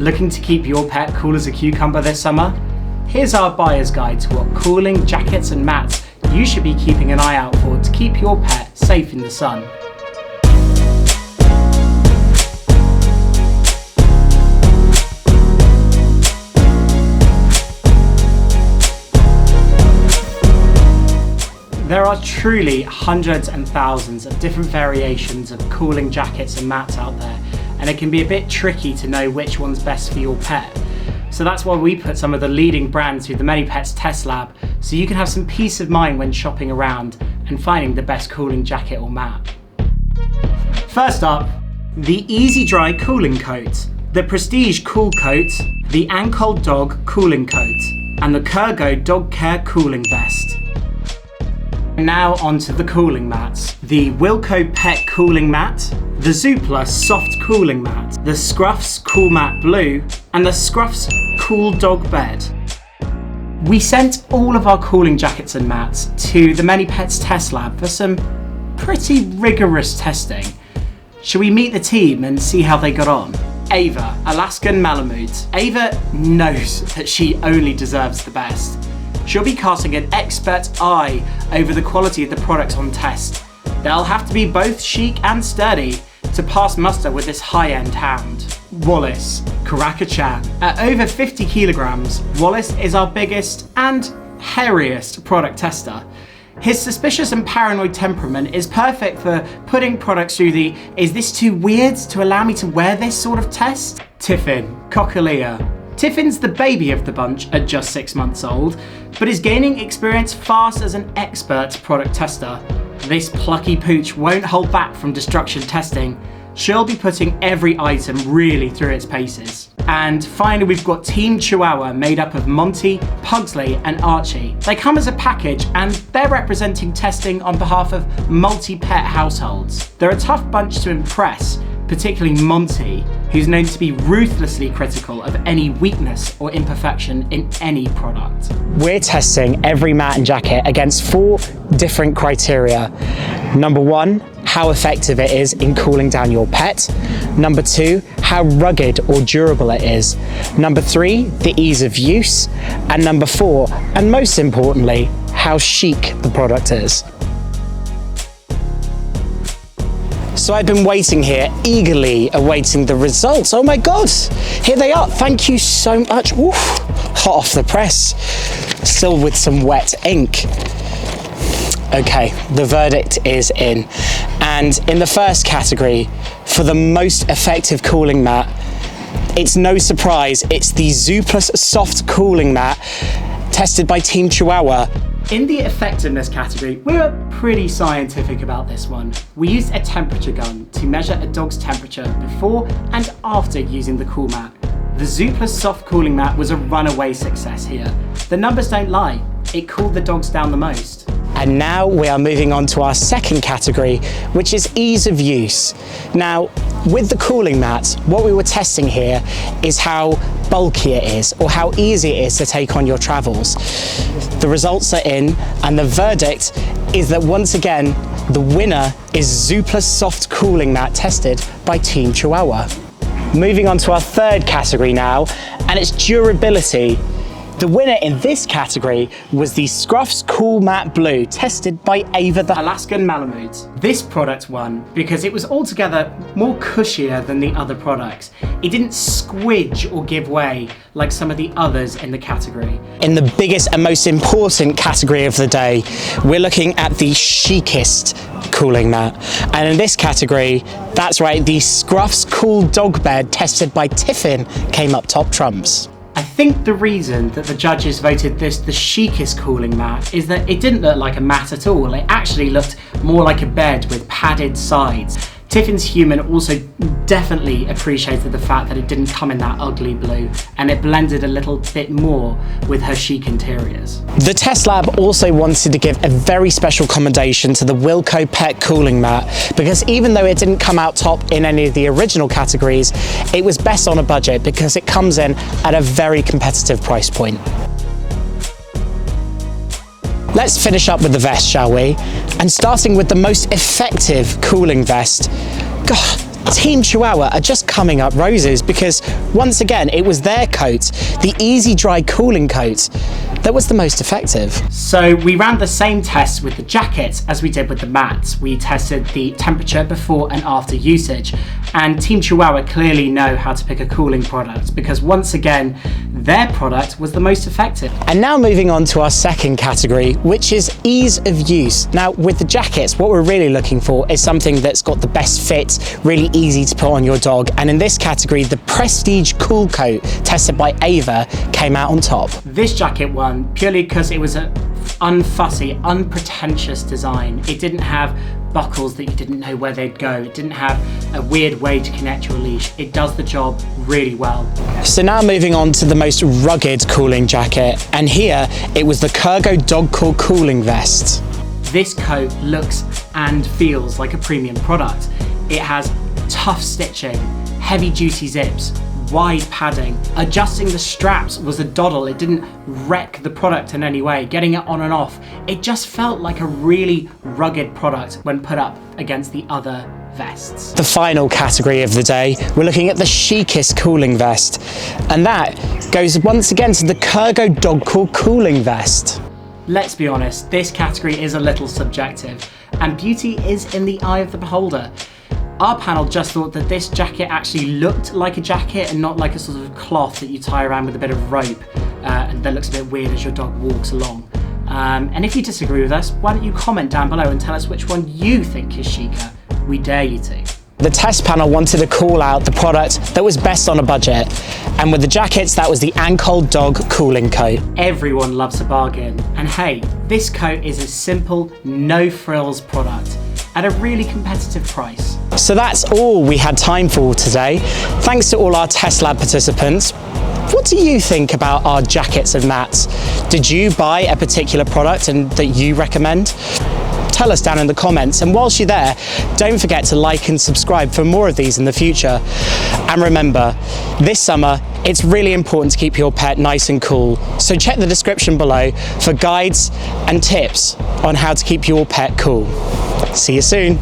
Looking to keep your pet cool as a cucumber this summer? Here's our buyer's guide to what cooling jackets and mats you should be keeping an eye out for to keep your pet safe in the sun. There are truly hundreds and thousands of different variations of cooling jackets and mats out there, and it can be a bit tricky to know which one's best for your pet. So that's why we put some of the leading brands through the Many Pets Test Lab, so you can have some peace of mind when shopping around and finding the best cooling jacket or mat. First up, the Easidri Cooling Coat, the Prestige Cool Coat, the Ancol Dog Cooling Coat, and the Kurgo Dog Care Cooling Vest. Now onto the cooling mats. The Wilko Pet Cooling Mat, the Zooplus Soft Cooling Mat, the Scruffs Cool Mat Blue, and the Scruffs Cool Dog Bed. We sent all of our cooling jackets and mats to the Many Pets Test Lab for some pretty rigorous testing. Shall we meet the team and see how they got on? Ava, Alaskan Malamute. Ava knows that she only deserves the best. She'll be casting an expert eye over the quality of the products on test. They'll have to be both chic and sturdy to pass muster with this high-end hound. Wallace, Karaka-chan. At over 50 kilograms, Wallace is our biggest and hairiest product tester. His suspicious and paranoid temperament is perfect for putting products through the "is this too weird to allow me to wear this" sort of test. Tiffin, Coccolea. Tiffin's the baby of the bunch at just 6 months old, but is gaining experience fast as an expert product tester. This plucky pooch won't hold back from destruction testing. She'll be putting every item really through its paces. And finally, we've got Team Chihuahua, made up of Monty, Pugsley and Archie. They come as a package and they're representing testing on behalf of multi-pet households. They're a tough bunch to impress, particularly Monty, who's known to be ruthlessly critical of any weakness or imperfection in any product. We're testing every mat and jacket against 4 different criteria. Number 1, how effective it is in cooling down your pet. Number 2, how rugged or durable it is. Number 3, the ease of use. And number 4, and most importantly, how chic the product is. So I've been waiting here, eagerly awaiting the results. Oh my God, here they are. Thank you so much. Oof, hot off the press, still with some wet ink. Okay, the verdict is in. And in the first category, for the most effective cooling mat, it's no surprise, it's the Zooplus Soft Cooling Mat, tested by Team Chihuahua. In the effectiveness category, we were pretty scientific about this one. We used a temperature gun to measure a dog's temperature before and after using the cool mat. The Zooplus Soft Cooling Mat was a runaway success here. The numbers don't lie, it cooled the dogs down the most. And now we are moving on to our second category, which is ease of use. Now, with the cooling mat, what we were testing here is how bulky it is, or how easy it is to take on your travels. The results are in, and the verdict is that once again, the winner is Zooplus Soft Cooling Mat, tested by Team Chihuahua. Moving on to our third category now, and it's durability. The winner in this category was the Scruffs Cool Mat Blue, tested by Ava the Alaskan Malamute. This product won because it was altogether more cushier than the other products. It didn't squidge or give way like some of the others in the category. In the biggest and most important category of the day, we're looking at the chicest cooling mat. And in this category, that's right, the Scruffs Cool Dog Bed, tested by Tiffin, came up top trumps. I think the reason that the judges voted this the chicest cooling mat is that it didn't look like a mat at all. It actually looked more like a bed with padded sides. Tiffin's human also definitely appreciated the fact that it didn't come in that ugly blue, and it blended a little bit more with her chic interiors. The test lab also wanted to give a very special commendation to the Wilko Pet Cooling Mat, because even though it didn't come out top in any of the original categories, it was best on a budget because it comes in at a very competitive price point. Let's finish up with the vest, shall we? And starting with the most effective cooling vest. God, Team Chihuahua are just coming up roses because once again it was their coat, the Easidri cooling coat, that was the most effective. So we ran the same tests with the jackets as we did with the mats. We tested the temperature before and after usage, and Team Chihuahua clearly know how to pick a cooling product because once again their product was the most effective. And now moving on to our second category, which is ease of use. Now with the jackets, what we're really looking for is something that's got the best fit, really easy to put on your dog, and in this category the Prestige Cool Coat tested by Ava came out on top. This jacket won purely because it was an unfussy, unpretentious design. It didn't have buckles that you didn't know where they'd go. It didn't have a weird way to connect your leash. It does the job really well. So now moving on to the most rugged cooling jacket, and here it was the Kurgo Dog Core Cooling Vest. This coat looks and feels like a premium product. It has tough stitching, heavy duty zips, wide padding. Adjusting the straps was a doddle. It didn't wreck the product in any way. Getting it on and off, it just felt like a really rugged product when put up against the other vests. The final category of the day, we're looking at the chicest cooling vest, and that goes once again to the Kurgo Dog Core Cooling Vest. Let's be honest, this category is a little subjective, and beauty is in the eye of the beholder. Our panel just thought that this jacket actually looked like a jacket and not like a sort of cloth that you tie around with a bit of rope and that looks a bit weird as your dog walks along. And if you disagree with us, why don't you comment down below and tell us which one you think is chicer? We dare you to. The test panel wanted to call out the product that was best on a budget, and with the jackets that was the Ancol Dog Cooling Coat. Everyone loves a bargain, and hey, this coat is a simple, no frills product at a really competitive price. So that's all we had time for today. Thanks to all our test lab participants. What do you think about our jackets and mats? Did you buy a particular product and that you recommend? Tell us down in the comments, and whilst you're there, don't forget to like and subscribe for more of these in the future. And remember, this summer, it's really important to keep your pet nice and cool, so check the description below for guides and tips on how to keep your pet cool. See you soon.